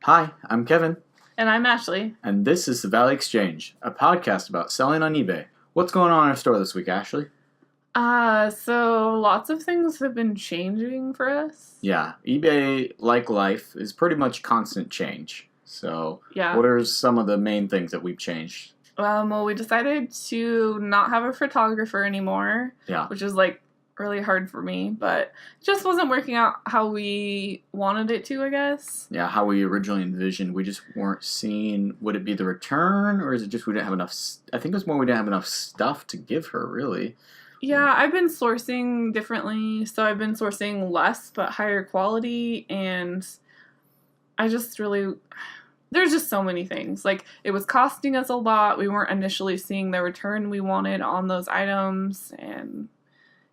Hi, I'm Kevin, And I'm Ashley. and this is the Valley Exchange, a podcast about selling on eBay. What's going on in our store this week, Ashley? So lots of things have been changing for us. Yeah, eBay, like life, is pretty much constant change. So, Yeah. what are some of the main things that we've changed? Well, we decided to not have a photographer anymore. Yeah. Which is really hard for me, but it just wasn't working out how we wanted it to, I guess. Yeah, how we originally envisioned. We just weren't seeing, would it be the return, or is it just we didn't have enough? I think it was more we didn't have enough stuff to give her, really. Yeah, I've been sourcing differently, so I've been sourcing less but higher quality, and I just really, there's just so many things. Like, it was costing us a lot. We weren't initially seeing the return we wanted on those items, and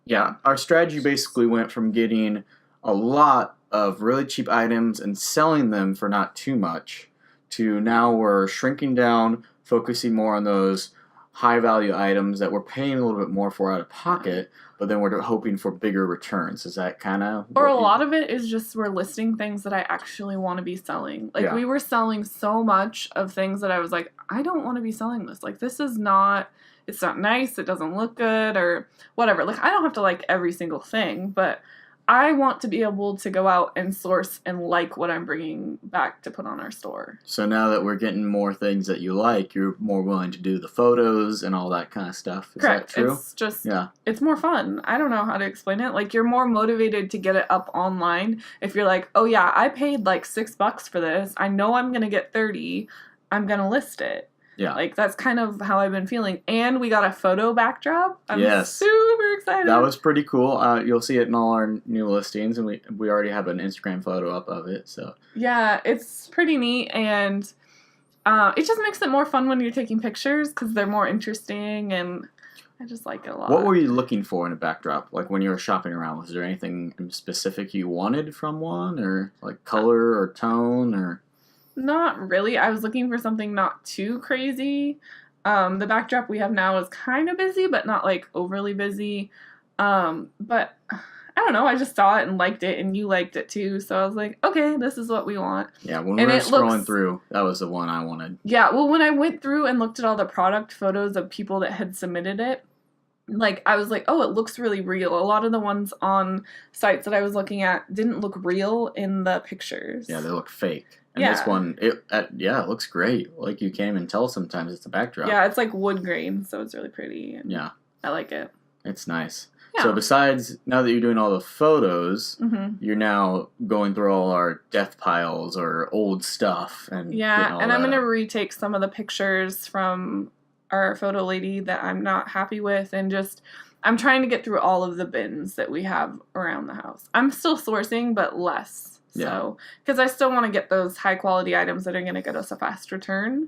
Yeah, our strategy basically went from getting a lot of really cheap items and selling them for not too much to now we're shrinking down, focusing more on those high value items that we're paying a little bit more for out of pocket, but then we're hoping for bigger returns. Is that kind of... Or a lot of it is just we're listing things that I actually want to be selling. Like, we were selling so much of things that I was like, I don't want to be selling this. Like, this is not... It's not nice, it doesn't look good, or whatever. Like, I don't have to like every single thing, but I want to be able to go out and source and like what I'm bringing back to put on our store. So now that we're getting more things that you like, you're more willing to do the photos and all that kind of stuff. Is Correct. that true? It's just, it's more fun. I don't know how to explain it. Like, you're more motivated to get it up online if you're like, oh yeah, I paid like $6 for this. I know I'm going to get 30. I'm going to list it. Yeah. Like, that's kind of how I've been feeling. And we got a photo backdrop. I'm Yes. super excited. That was pretty cool. You'll see it in all our new listings, and we already have an Instagram photo up of it. So yeah, it's pretty neat, and it just makes it more fun when you're taking pictures because they're more interesting, and I just like it a lot. What were you looking for in a backdrop? Like, when you were shopping around, was there anything specific you wanted from one, or like color or tone, or... Not really. I was looking for something not too crazy. The backdrop we have now is kind of busy, but not like overly busy. But I don't know. I just saw it and liked it, and you liked it too. So I was like, okay, this is what we want. Yeah, when we were scrolling through, that was the one I wanted. Yeah, well, when I went through and looked at all the product photos of people that had submitted it, like, I was like, oh, it looks really real. A lot of the ones on sites that I was looking at didn't look real in the pictures. Yeah, they look fake. And this one, it looks great. Like, you can't even tell sometimes it's a backdrop. Yeah, it's like wood grain, so it's really pretty. And yeah. I like it. It's nice. Yeah. So besides, now that you're doing all the photos, you're now going through all our death piles or old stuff. And I'm going to retake some of the pictures from our photo lady that I'm not happy with, and just... I'm trying to get through all of the bins that we have around the house. I'm still sourcing, but less. So, because I still want to get those high quality items that are going to get us a fast return,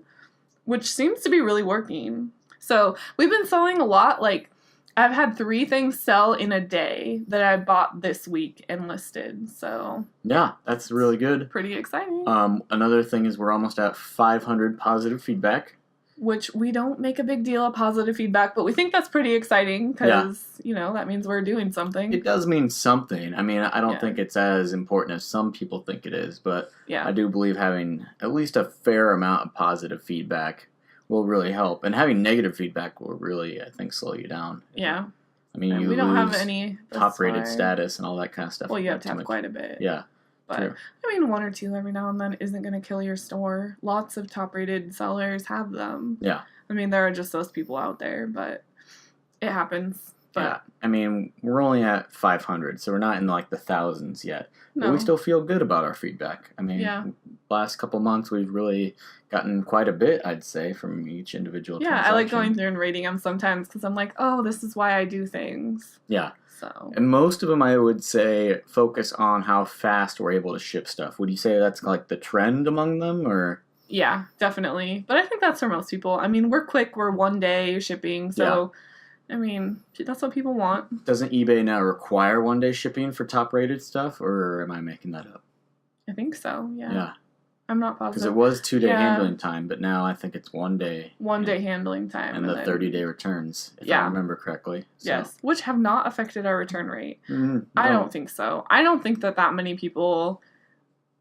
which seems to be really working. So we've been selling a lot. Like, I've had 3 things sell in a day that I bought this week and listed. So yeah, that's really good. Pretty exciting. Another thing is we're almost at 500 positive feedback. Which we don't make a big deal of positive feedback, but we think that's pretty exciting because, that means we're doing something. It does mean something. I mean, I don't think it's as important as some people think it is, but I do believe having at least a fair amount of positive feedback will really help. And having negative feedback will really, I think, slow you down. Yeah. I mean, we don't have any top-rated status and all that kind of stuff. Well, you have to have quite a bit. Yeah. But, true. I mean, 1 or 2 every now and then isn't going to kill your store. Lots of top-rated sellers have them. Yeah. I mean, there are just those people out there, but it happens. But yeah. I mean, we're only at 500, so we're not in, like, the thousands yet. No. But we still feel good about our feedback. I mean, last couple months, we've really gotten quite a bit, I'd say, from each individual transaction. I like going through and rating them sometimes because I'm like, oh, this is why I do things. Yeah. So. And most of them, I would say, focus on how fast we're able to ship stuff. Would you say that's like the trend among them, or? Yeah, definitely. But I think that's for most people. I mean, we're quick. We're 1 day shipping. So, I mean, that's what people want. Doesn't eBay now require 1 day shipping for top-rated stuff, or am I making that up? I think so, yeah. Yeah. I'm not positive. Because it was 2-day handling time, but now I think it's 1 day. 1 day handling time. And the 30-day returns, if I remember correctly. So. Yes, which have not affected our return rate. I don't think so. I don't think that many people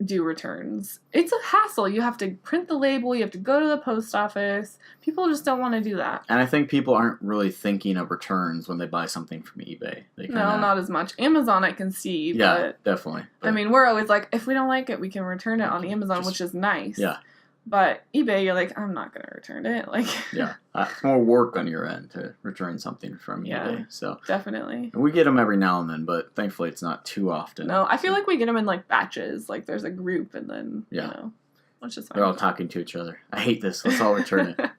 do returns. It's a hassle. You have to print the label. You have to go to the post office. People just don't want to do that. And I think people aren't really thinking of returns when they buy something from eBay. They kinda, No, not as much. Amazon I can see, yeah, but definitely. But, I mean, we're always like, if we don't like it, we can return it on Amazon, just, which is nice. Yeah. But eBay, you're like, I'm not going to return it. Like, yeah. It's more work on your end to return something from eBay. So definitely. And we get them every now and then, but thankfully it's not too often. No, I feel like we get them in like batches. Like there's a group and then, you know, which is fine. They're all talking to each other. I hate this. Let's all return it.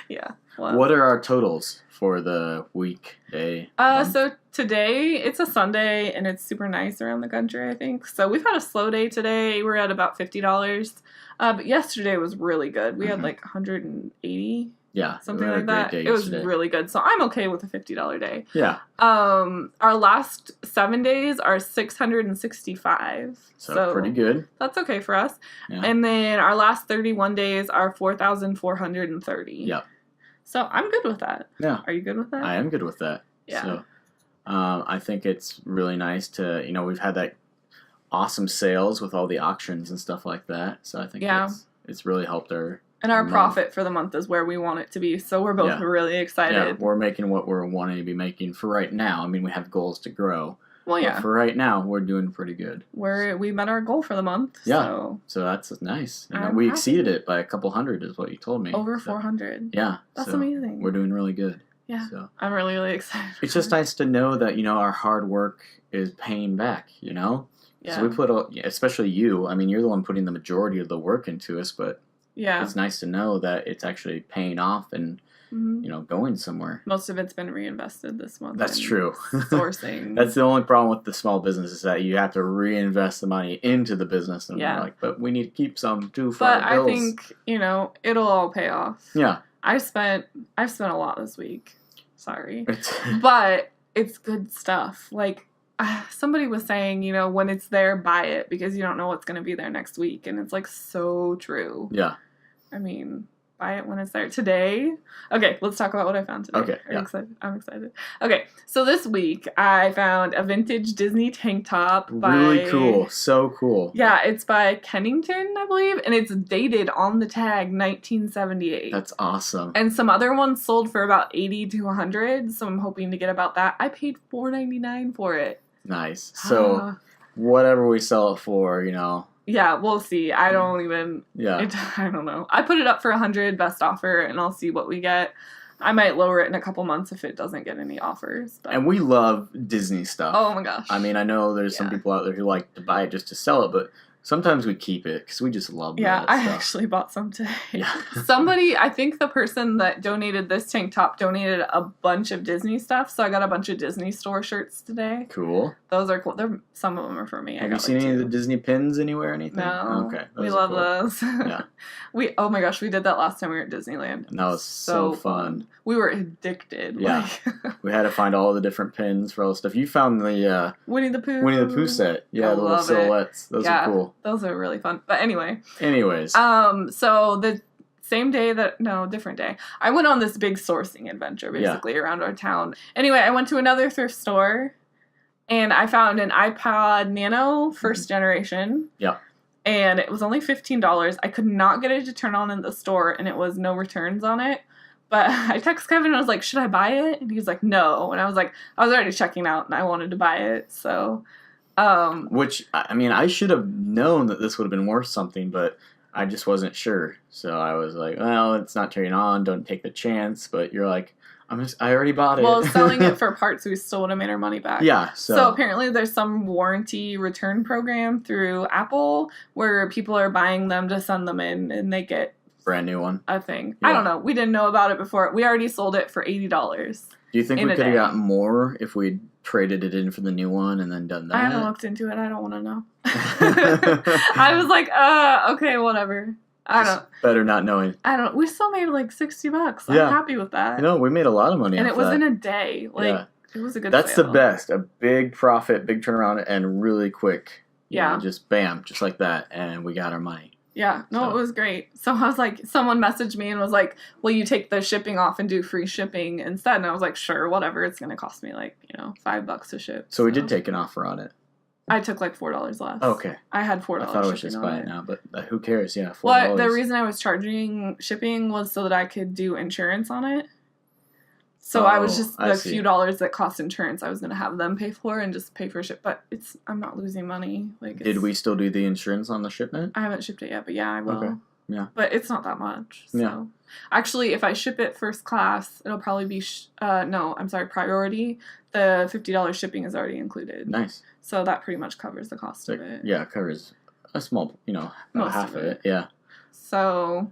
Yeah. Well, what are our totals for the weekday? So today it's a Sunday and it's super nice around the country, I think. So we've had a slow day today. We're at about $50. But yesterday was really good. We had like 180. Yeah. Something like that. It was really good. So I'm okay with a $50 day. Yeah. Our last 7 days are 665. So pretty good. That's okay for us. Yeah. And then our last 31 days are 4,430. Yeah. So I'm good with that. Yeah. Are you good with that? I am good with that. Yeah. So I think it's really nice to, we've had that awesome sales with all the auctions and stuff like that. So I think it's really helped our... And our profit for the month is where we want it to be. So we're both really excited. Yeah, we're making what we're wanting to be making for right now. I mean, we have goals to grow. Well, yeah. But for right now, we're doing pretty good. We met our goal for the month. Yeah. So that's nice. We exceeded it by a couple hundred is what you told me. Over 400. Yeah. That's amazing. We're doing really good. Yeah. So I'm really, really excited. It's just nice to know that, our hard work is paying back, Yeah. So we put, especially you, I mean, you're the one putting the majority of the work into us, but it's nice to know that it's actually paying off and, going somewhere. Most of it's been reinvested this month. That's true. Sourcing. That's the only problem with the small business is that you have to reinvest the money into the business. And we're like, but we need to keep some too for our bills. But I think, it'll all pay off. Yeah. I've spent a lot this week. Sorry. But it's good stuff. Like, somebody was saying, when it's there, buy it because you don't know what's going to be there next week. And it's like so true. Yeah. I mean, buy it when it's there. Today, okay, let's talk about what I found today. Okay. Are you excited? I'm excited. Okay, so this week I found a vintage Disney tank top. Really cool. So cool. Yeah, it's by Kennington, I believe, and it's dated on the tag 1978. That's awesome. And some other ones sold for about $80 to $100, so I'm hoping to get about that. I paid $4.99 for it. Nice. So whatever we sell it for, Yeah, we'll see. I don't even... Yeah. I don't know. I put it up for $100, best offer, and I'll see what we get. I might lower it in a couple months if it doesn't get any offers. But. And we love Disney stuff. Oh my gosh. I mean, I know there's some people out there who like to buy it just to sell it, but sometimes we keep it because we just love that I stuff. actually bought some today. Yeah. Somebody, I think the person that donated this tank top donated a bunch of Disney stuff, so I got a bunch of Disney store shirts today. Cool. Those are cool. Some of them are for me. Have you seen any of the Disney pins anywhere or anything? No. Okay. We love those. Yeah. Oh my gosh, we did that last time we were at Disneyland. And that was so fun. We were addicted. Yeah. We had to find all the different pins for all the stuff. You found the Winnie the Pooh set. Yeah, the little silhouettes. Those are cool. Those are really fun. But anyway. Anyways. So the different day, I went on this big sourcing adventure basically around our town. Anyway, I went to another thrift store and I found an iPod Nano first generation. Yeah. And it was only $15. I could not get it to turn on in the store and it was no returns on it. But I texted Kevin and I was like, should I buy it? And he was like, no. And I was like, I was already checking out and I wanted to buy it. So, which, I mean, I should have known that this would have been worth something, but I just wasn't sure. So I was like, well, it's not turning on. Don't take the chance. But you're like, I already bought it. Well, selling it for parts, we still would have made our money back. Yeah. So apparently there's some warranty return program through Apple where people are buying them to send them in and they get brand new one. A thing. Yeah. I don't know. We didn't know about it before. We already sold it for $80. Do you think we could have gotten more if we traded it in for the new one and then done that? I haven't looked into it. I don't want to know. I was like, okay, whatever. Better not knowing. We still made like $60. I'm happy with that. We made a lot of money and off it was that. in a day. It was a good That's sale. the best. A big profit, big turnaround, and really quick. Just bam, just like that. And we got our money. Yeah, no, It was great. So I was like, someone messaged me and was like, will you take the shipping off and do free shipping instead? And I was like, sure, whatever. It's going to cost me like, $5 to ship. So we did take an offer on it. I took like $4 less. Okay. I had $4 I thought I was shipping just on buy it it. now, but who cares? Yeah, $4. Well, the reason I was charging shipping was so that I could do insurance on it. So I was just the few dollars that cost insurance I was going to have them pay for and just pay for ship. But I'm not losing money. Did we still do the insurance on the shipment? I haven't shipped it yet, but yeah, I will. Okay. Yeah. But it's not that much. So. Yeah. Actually, if I ship it first class, it'll probably be, priority. The $50 shipping is already included. Nice. So that pretty much covers the cost of it. Yeah, it covers a small, most half of it. Yeah. So,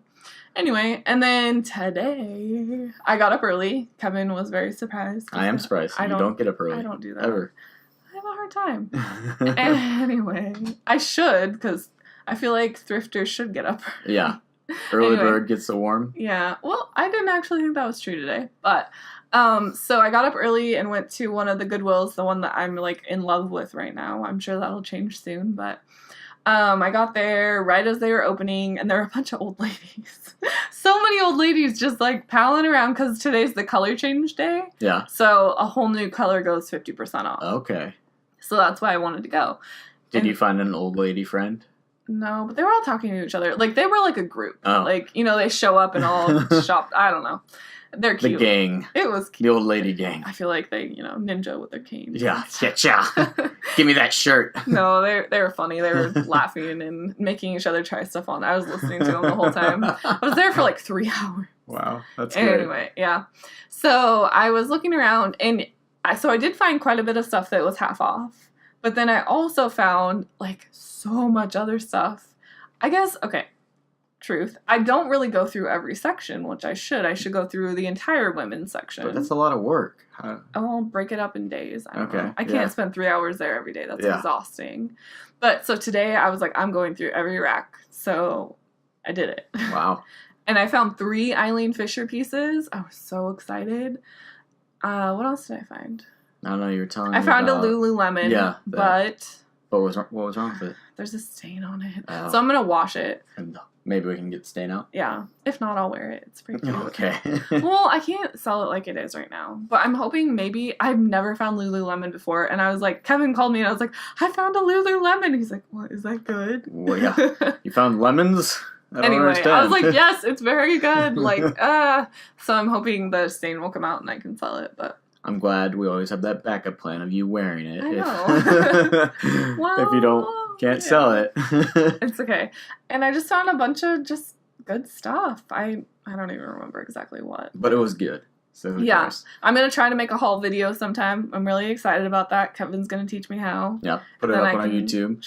anyway, and then today, I got up early. Kevin was very surprised. I am surprised. You don't get up early. I don't do that. Ever. I have a hard time. Anyway, I should, because I feel like thrifters should get up early. Yeah. Early bird gets the worm. Yeah. Well, I didn't actually think that was true today. But, so I got up early and went to one of the Goodwills, the one that I'm, like, in love with right now. I'm sure that'll change soon. But I got there right as they were opening, and there were a bunch of old ladies. So many old ladies just, like, palling around because today's the color change day. Yeah. So a whole new color goes 50% off. Okay. So that's why I wanted to go. Did you find an old lady friend? No, but they were all talking to each other. Like, they were like a group. Oh. Like, they show up and all shop. I don't know. They're cute. The gang. It was cute. The old lady gang. I feel like they, ninja with their canes. Yeah. Give me that shirt. No, they were funny. They were laughing and making each other try stuff on. I was listening to them the whole time. I was there for like 3 hours. Wow. That's good. Anyway, yeah. So I was looking around, and I did find quite a bit of stuff that was half off. But then I also found, like, so much other stuff. I guess, okay, truth. I don't really go through every section, which I should. I should go through the entire women's section. But that's a lot of work. I'll break it up in days. I don't know. I can't yeah. spend 3 hours there every day. That's exhausting. But, so today I was like, I'm going through every rack. So I did it. Wow. And I found 3 Eileen Fisher pieces. I was so excited. What else did I find? I don't know, you were telling me I found about... a Lululemon, but... What was wrong with it? There's a stain on it. Oh. So I'm going to wash it. And maybe we can get the stain out? Yeah. If not, I'll wear it. It's pretty cute. Okay. Well, I can't sell it like it is right now. But I'm hoping maybe... I've never found Lululemon before. And I was like... Kevin called me and I was like, I found a Lululemon. He's like, what? Is that good? Well, yeah. You found lemons? Anyway, I was like, yes, it's very good. Like, So I'm hoping the stain will come out and I can sell it. But... I'm glad we always have that backup plan of you wearing it. I know. Well, if you can't sell it. It's okay. And I just found a bunch of just good stuff. I don't even remember exactly what. But it was good. So who cares? I'm going to try to make a haul video sometime. I'm really excited about that. Kevin's going to teach me how. Yeah, put it up on our YouTube.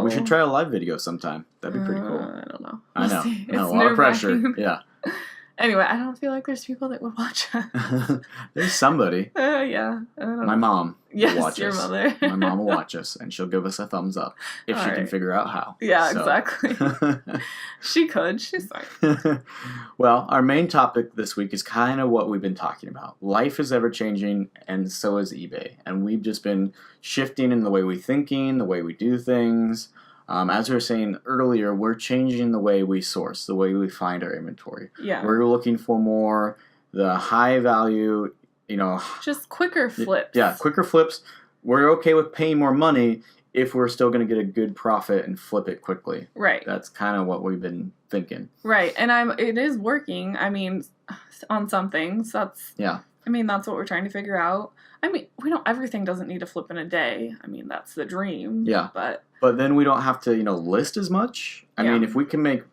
We should try a live video sometime. That'd be pretty cool. I don't know. I know. It's a lot of pressure. Yeah. Anyway, I don't feel like there's people that would watch us. There's somebody. Yeah. I don't know. My mom will watch your us. Mother. My mom will watch us, and she'll give us a thumbs up if she can figure out how. Yeah, exactly. She could. She's fine. Well, our main topic this week is kind of what we've been talking about. Life is ever-changing, and so is eBay. And we've just been shifting in the way we're thinking, the way we do things. As we were saying earlier, we're changing the way we source, the way we find our inventory. Yeah. We're looking for more the high value, just quicker flips. Yeah, quicker flips. We're okay with paying more money if we're still going to get a good profit and flip it quickly. Right. That's kind of what we've been thinking. Right. And it is working. I mean, on some things. That's what we're trying to figure out. I mean, everything doesn't need to flip in a day. I mean, that's the dream. Yeah. But then we don't have to, list as much. I mean, if we can make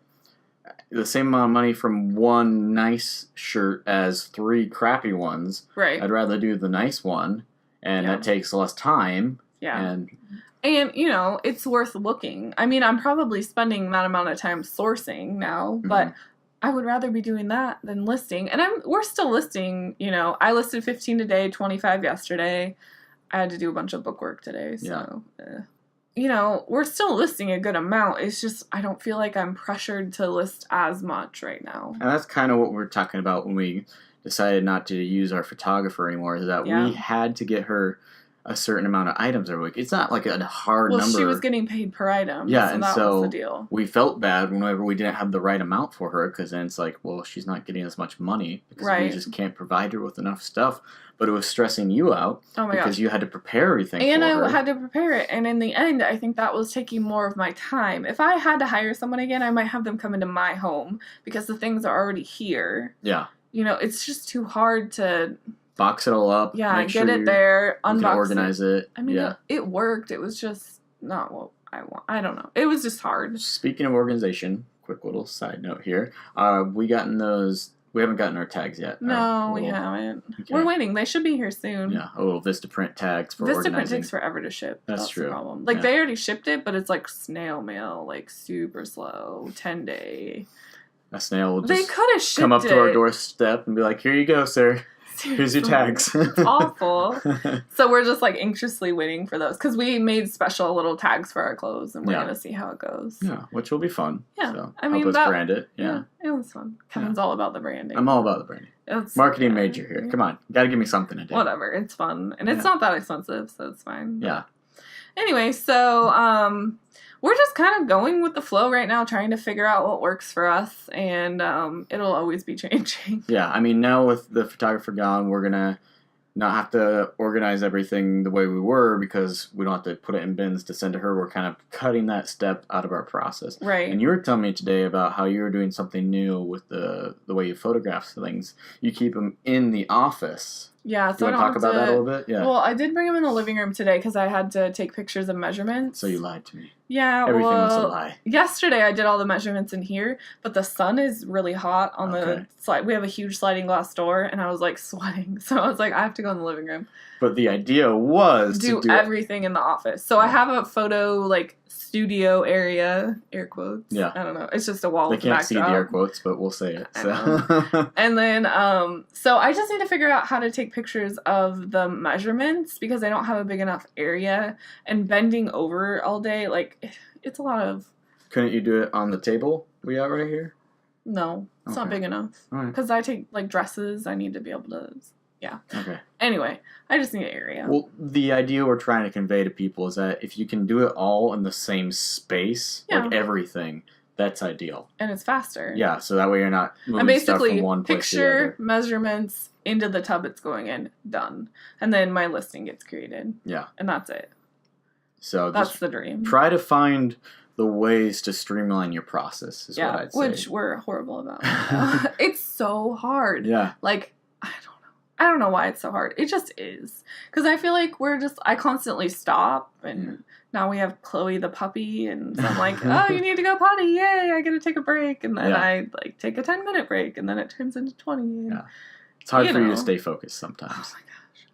the same amount of money from one nice shirt as 3 crappy ones, right. I'd rather do the nice one, and that takes less time. Yeah. And it's worth looking. I mean, I'm probably spending that amount of time sourcing now, but I would rather be doing that than listing. And we're still listing, I listed 15 today, 25 yesterday. I had to do a bunch of bookwork today, so... we're still listing a good amount. It's just, I don't feel like I'm pressured to list as much right now. And that's kind of what we're talking about when we decided not to use our photographer anymore, is that we had to get her a certain amount of items every week. It's not like a hard number. Well, she was getting paid per item. Yeah, so and that so was the deal. we felt bad whenever we didn't have the right amount for her, because then it's like, well, she's not getting as much money because we just can't provide her with enough stuff. But it was stressing you out because you had to prepare everything and for her. I had to prepare it. And in the end, I think that was taking more of my time. If I had to hire someone again, I might have them come into my home because the things are already here. Yeah. You know, it's just too hard to... box it all up. Yeah, get it there, unbox organize it. I mean, it worked. It was just not what I want. I don't know. It was just hard. Speaking of organization, quick little side note here. We haven't gotten our tags yet. No, we haven't. Okay. We're waiting. They should be here soon. Yeah, Vistaprint tags for organizing. Vistaprint takes forever to ship. That's true. The problem. Like, they already shipped it, but it's like snail mail, like super slow, 10-day. A snail will they could have shipped come up to our doorstep and be like, here you go, sir. Seriously. Here's your tags. It's awful. So we're just like anxiously waiting for those because we made special little tags for our clothes and we're going to see how it goes. Yeah, which will be fun. Yeah. So I mean, help us brand it. Yeah, it was fun. Kevin's all about the branding. I'm all about the branding. It's marketing major here. Come on. Got to give me something to do. Whatever. It's fun. And it's not that expensive, so it's fine. Yeah. Anyway, so we're just kind of going with the flow right now, trying to figure out what works for us, and it'll always be changing. Yeah, I mean, now with the photographer gone, we're going to not have to organize everything the way we were because we don't have to put it in bins to send to her. We're kind of cutting that step out of our process. Right. And you were telling me today about how you were doing something new with the way you photograph things. You keep them in the office. Yeah, so do you want to talk about that a little bit? Yeah. Well, I did bring them in the living room today because I had to take pictures of measurements. So you lied to me. Yeah, everything was a lie. Yesterday I did all the measurements in here, but the sun is really hot on the slide. We have a huge sliding glass door, and I was like sweating, so I was like, I have to go in the living room. But the idea was to do everything in the office. So I have a photo like studio area, air quotes. Yeah, I don't know. It's just a wall. They can't see the air quotes, but we'll say it. So. And then, so I just need to figure out how to take pictures of the measurements because I don't have a big enough area, and bending over all day, like, it's a lot of... Couldn't you do it on the table we got right here? No, it's not big enough. Because I take, like, dresses. I need to be able to... Yeah. Okay. Anyway, I just need an area. Well, the idea we're trying to convey to people is that if you can do it all in the same space, like everything, that's ideal. And it's faster. Yeah, so that way you're not moving stuff from one place to the other. Picture, measurements, into the tub it's going in, done. And then my listing gets created. Yeah. And that's it. So that's the dream. Try to find the ways to streamline your process is what I'd say. Which we're horrible about. It's so hard. Yeah. Like, I don't know why it's so hard. It just is. Because I feel like I constantly stop, and now we have Chloe the puppy, and so I'm like, oh, you need to go potty, yay, I get to take a break, and then I like take a 10-minute break, and then it turns into 20. And, it's hard for you to stay focused sometimes. Oh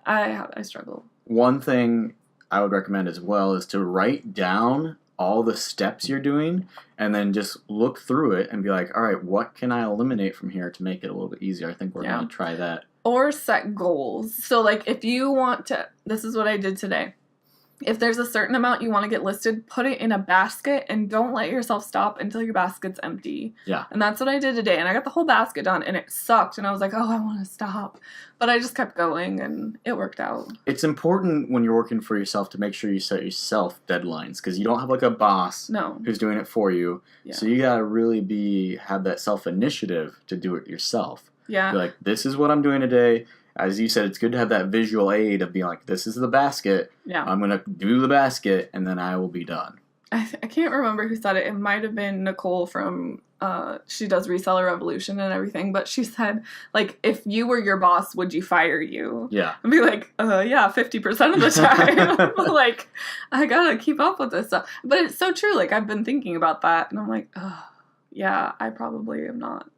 my gosh. I struggle. One thing I would recommend as well is to write down all the steps you're doing and then just look through it and be like, all right, what can I eliminate from here to make it a little bit easier? I think we're going to try that. Or set goals. So, like, if you want to, this is what I did today. If there's a certain amount you want to get listed, put it in a basket and don't let yourself stop until your basket's empty. Yeah. And that's what I did today. And I got the whole basket done and it sucked. And I was like, oh, I want to stop. But I just kept going and it worked out. It's important when you're working for yourself to make sure you set yourself deadlines because you don't have like a boss who's doing it for you. Yeah. So you got to really have that self-initiative to do it yourself. Yeah. Be like, this is what I'm doing today. As you said, it's good to have that visual aid of being like, this is the basket. Yeah. I'm going to do the basket, and then I will be done. I can't remember who said it. It might have been Nicole from, she does Reseller Revolution and everything, but she said, like, if you were your boss, would you fire you? Yeah. I'd be like, yeah, 50% of the time. Like, I got to keep up with this stuff. But it's so true. Like, I've been thinking about that, and I'm like, oh, yeah, I probably am not,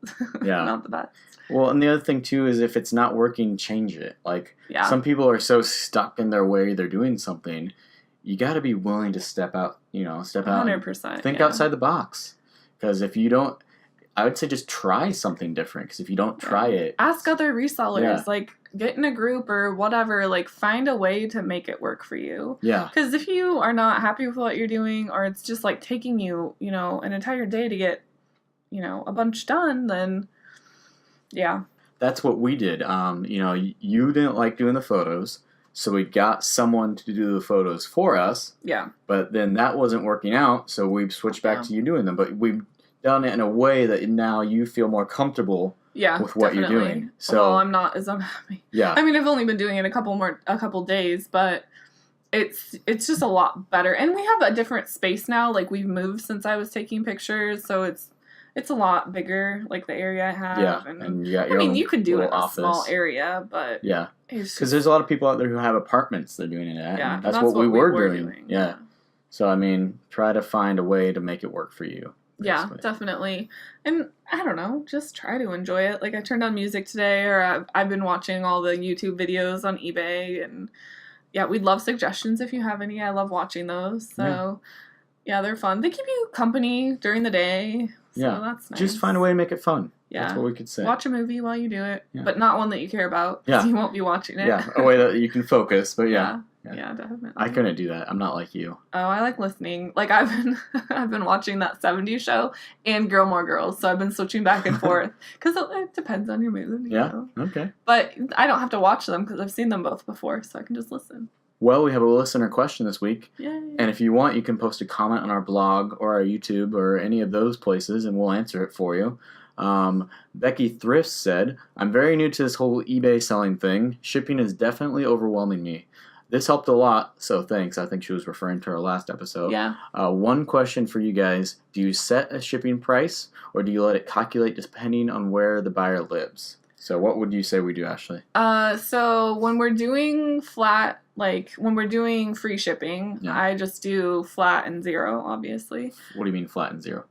not the best. Well, and the other thing, too, is if it's not working, change it. Like, some people are so stuck in their way they're doing something. You got to be willing to step out, step out. 100%. Think outside the box. Because if you don't, I would say just try something different. Because if you don't try it. Ask other resellers. Like, get in a group or whatever. Like, find a way to make it work for you. Yeah. Because if you are not happy with what you're doing, or it's just, like, taking you, an entire day to get, a bunch done, then... Yeah. That's what we did. You didn't like doing the photos, So we got someone to do the photos for us. Yeah. But then that wasn't working out, so we've switched back to you doing them. But we've done it in a way that now you feel more comfortable with what you're doing. So well, I'm not as unhappy. Yeah. I mean, I've only been doing it a couple days, but it's just a lot better. And we have a different space now. Like, we've moved since I was taking pictures, so it's a lot bigger, like the area I have. Yeah, and you got your you can do it in a office. small area, but yeah, because there's a lot of people out there who have apartments they're doing it at. Yeah, that's what we were doing. Yeah. So, I mean, try to find a way to make it work for you. Basically. Yeah, definitely. And I don't know, just try to enjoy it. Like, I turned on music today, or I've been watching all the YouTube videos on eBay, and yeah, we'd love suggestions if you have any. I love watching those. So, yeah, they're fun. They keep you company during the day. So that's nice. Just find a way to make it fun. Yeah. That's what we could say. Watch a movie while you do it, but not one that you care about. Yeah. You won't be watching it. Yeah, a way that you can focus, but Yeah, definitely. I couldn't do that. I'm not like you. Oh, I like listening. Like, I've been watching that 70s show and Gilmore Girls, so I've been switching back and forth because it depends on your mood. You know? Okay. But I don't have to watch them because I've seen them both before, so I can just listen. Well, we have a listener question this week. Yay. And if you want, you can post a comment on our blog or our YouTube or any of those places, and we'll answer it for you. Becky Thrift said, I'm very new to this whole eBay selling thing. Shipping is definitely overwhelming me. This helped a lot, so thanks. I think she was referring to our last episode. Yeah. One question for you guys. Do you set a shipping price, or do you let it calculate depending on where the buyer lives? So what would you say we do, Ashley? So when we're doing flat, like when we're doing free shipping, I just do flat and zero, obviously. What do you mean flat and zero?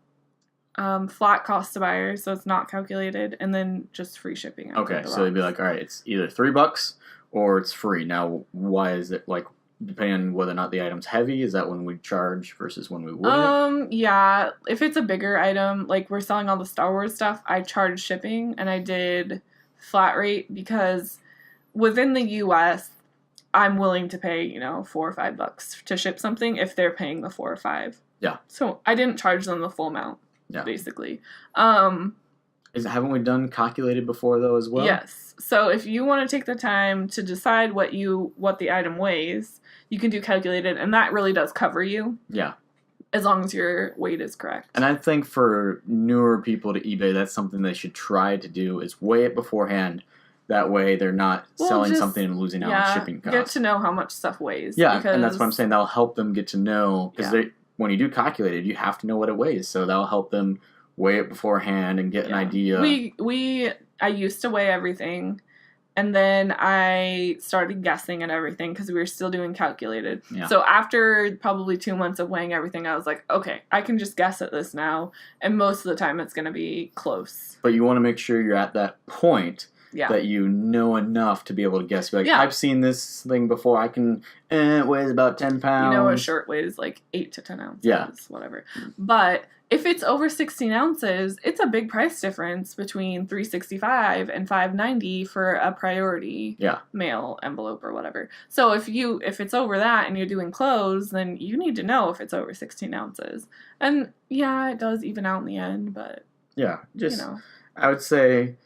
Flat cost to buyer, so it's not calculated, and then just free shipping. Okay, so they'd be like, all right, it's either $3 or it's free. Now, why is it, like, depending on whether or not the item's heavy? Is that when we charge versus when we wouldn't? Yeah. If it's a bigger item, like we're selling all the Star Wars stuff, I charge shipping, and I did flat rate because within the U.S., I'm willing to pay, $4 or $5 to ship something if they're paying the $4 or $5. Yeah. So I didn't charge them the full amount. Yeah. Basically. Haven't we done calculated before though as well? Yes. So if you want to take the time to decide what the item weighs, you can do calculated, and that really does cover you. Yeah. As long as your weight is correct. And I think for newer people to eBay, that's something they should try to do is weigh it beforehand. That way they're not selling something and losing out on shipping costs. Get to know how much stuff weighs. Yeah, and that's what I'm saying. That'll help them get to know, because when you do calculated, you have to know what it weighs. So that'll help them weigh it beforehand and get an idea. I used to weigh everything, and then I started guessing at everything because we were still doing calculated. Yeah. So after probably 2 months of weighing everything, I was like, okay, I can just guess at this now, and most of the time it's going to be close. But you want to make sure you're at that point that you know enough to be able to guess. You're like, I've seen this thing before. I can, it weighs about 10 pounds. A shirt weighs like 8 to 10 ounces. Yeah. Whatever. But if it's over 16 ounces, it's a big price difference between $365 and $590 for a priority mail envelope or whatever. So if it's over that and you're doing clothes, then you need to know if it's over 16 ounces. And it does even out in the end, but I would say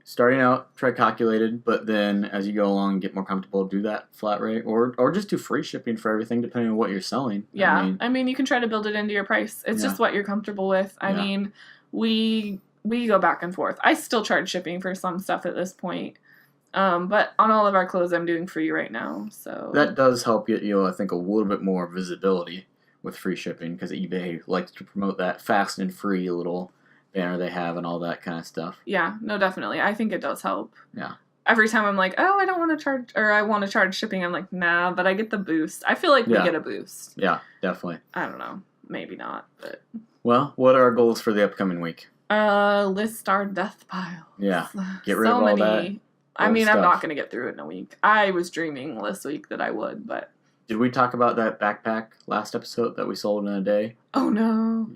starting out, try calculated, but then as you go along and get more comfortable, do that flat rate, or just do free shipping for everything depending on what you're selling. Yeah, I mean you can try to build it into your price. It's just what you're comfortable with. I mean, we go back and forth. I still charge shipping for some stuff at this point, but on all of our clothes, I'm doing free right now. So that does help get you, I think, a little bit more visibility with free shipping, because eBay likes to promote that fast and free little banner they have and all that kind of stuff. Yeah, no, definitely. I think it does help. Yeah. Every time I'm like, I don't want to charge, or I want to charge shipping, I'm like, nah, but I get the boost. I feel like we get a boost. Yeah, definitely. I don't know. Maybe not, but. Well, what are our goals for the upcoming week? List our death piles. Yeah. Get rid of all that. I mean, I'm not going to get through it in a week. I was dreaming this week that I would, but. Did we talk about that backpack last episode that we sold in a day? Oh, no.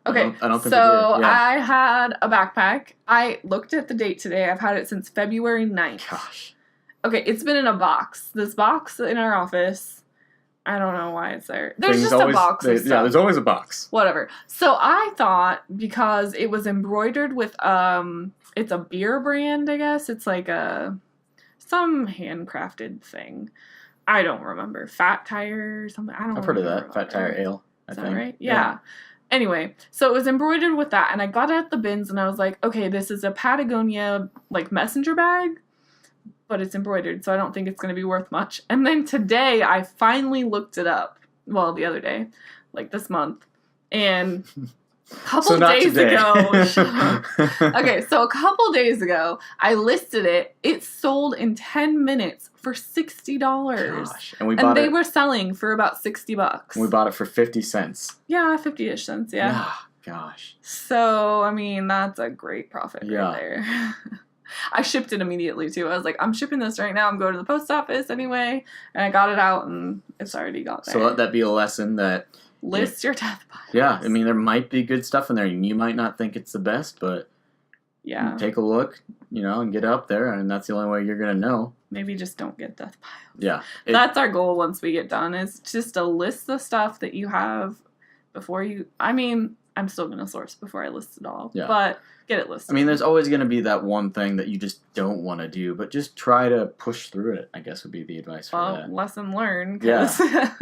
Okay, I don't think so we did. I had a backpack. I looked at the date today. I've had it since February 9th. Gosh. Okay, it's been in a box. This box in our office, I don't know why it's there. There's just a box of stuff. Yeah, there's always a box. Whatever. So I thought, because it was embroidered with, it's a beer brand, I guess. It's like some handcrafted thing. I don't remember. Fat Tire or something. I don't I've heard of remember that. Fat Tire Ale, I Is think. that right? Yeah. Anyway, so it was embroidered with that, and I got it at the bins, and I was like, okay, this is a Patagonia, like, messenger bag, but it's embroidered, so I don't think it's going to be worth much. And then today, I finally looked it up. Well, the other day, like this month, and a couple days ago, shut up. Okay, so a couple days ago, I listed it. It sold in 10 minutes for $60. Gosh. And they were selling for about $60. We bought it for 50 cents. Yeah, 50-ish cents, yeah. Gosh. So, I mean, that's a great profit right Yeah. there. I shipped it immediately, too. I was like, I'm shipping this right now. I'm going to the post office anyway. And I got it out, and it's already got there. So let that be a lesson that... List your death piles. Yeah, I mean, there might be good stuff in there. You might not think it's the best, but take a look, and get up there, and that's the only way you're going to know. Maybe just don't get death piles. Yeah. That's our goal once we get done, is just to list the stuff that you have before you... I mean, I'm still going to source before I list it all, but get it listed. I mean, there's always going to be that one thing that you just don't want to do, but just try to push through it, I guess would be the advice for that. Lesson learned. Yeah.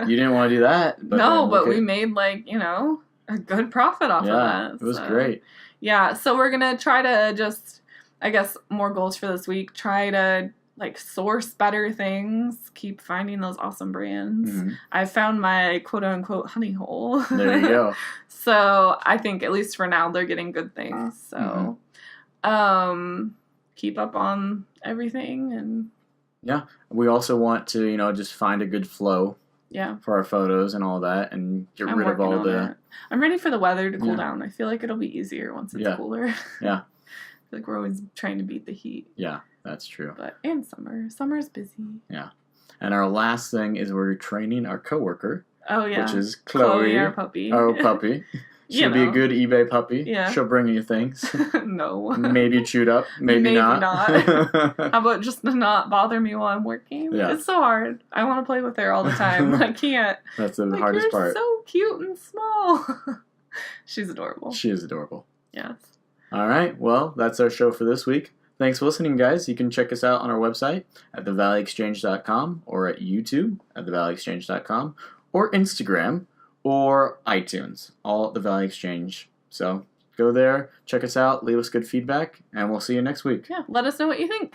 You didn't want to do that. But no, but we made, like, a good profit off of that. It was great. Yeah, so we're going to try to just, I guess, more goals for this week. Try to, like, source better things. Keep finding those awesome brands. Mm-hmm. I found my quote-unquote honey hole. There you go. So I think, at least for now, they're getting good things. So keep up on everything. And yeah, we also want to, just find a good flow. Yeah. For our photos and all that, and get rid of all the... it. I'm ready for the weather to cool down. I feel like it'll be easier once it's cooler. Yeah. I feel like we're always trying to beat the heat. Yeah, that's true. And summer. Summer's busy. Yeah. And our last thing is we're training our coworker. Oh, yeah. Which is Chloe. Our puppy. Our puppy. She'll be a good eBay puppy. Yeah. She'll bring you things. No. Maybe chewed up. Maybe not. How about just not bother me while I'm working? Yeah. It's so hard. I want to play with her all the time. I can't. That's the hardest part. You're so cute and small. She's adorable. She is adorable. Yes. All right. Well, that's our show for this week. Thanks for listening, guys. You can check us out on our website at thevalleyexchange.com or at YouTube at thevalleyexchange.com or Instagram or iTunes, all at The Valley Exchange. So go there, check us out, leave us good feedback, and we'll see you next week. Yeah, let us know what you think.